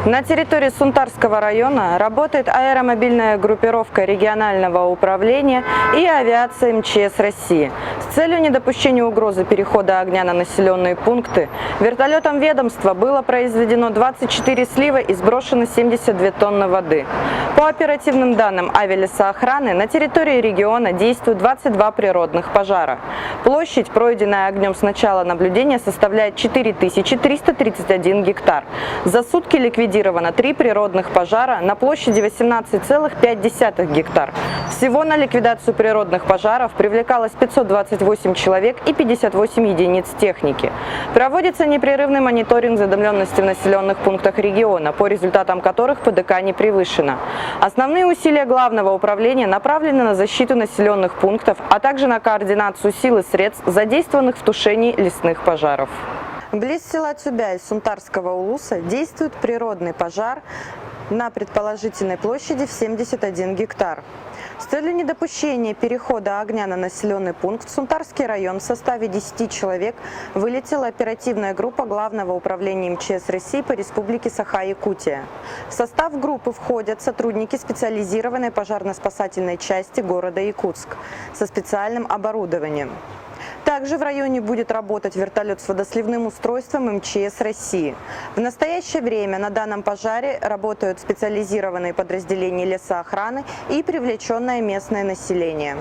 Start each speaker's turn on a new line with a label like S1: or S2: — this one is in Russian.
S1: На территории Сунтарского района работает аэромобильная группировка регионального управления и авиации МЧС России. С целью недопущения угрозы перехода огня на населенные пункты вертолетом ведомства было произведено 24 слива и сброшено 72 тонны воды. По оперативным данным авиалесоохраны на территории региона действуют 22 природных пожара. Площадь, пройденная огнем с начала наблюдения, составляет 4331 гектар. За сутки ликвидировано 3 природных пожара на площади 18,5 гектар. Всего на ликвидацию природных пожаров привлекалось 528 человек и 58 единиц техники. Проводится непрерывный мониторинг задымленности в населенных пунктах региона, по результатам которых ПДК не превышено. Основные усилия Главного управления направлены на защиту населенных пунктов, а также на координацию сил и средств, задействованных в тушении лесных пожаров. Близ села Цюбя Сунтарского улуса действует природный пожар на предположительной площади в 71 гектар. С целью недопущения перехода огня на населенный пункт в Сунтарский район в составе 10 человек вылетела оперативная группа Главного управления МЧС России по Республике Саха-Якутия. В состав группы входят сотрудники специализированной пожарно-спасательной части города Якутск со специальным оборудованием. Также в районе будет работать вертолет с водосливным устройством МЧС России. В настоящее время на данном пожаре работают специализированные подразделения лесоохраны и привлеченное местное население.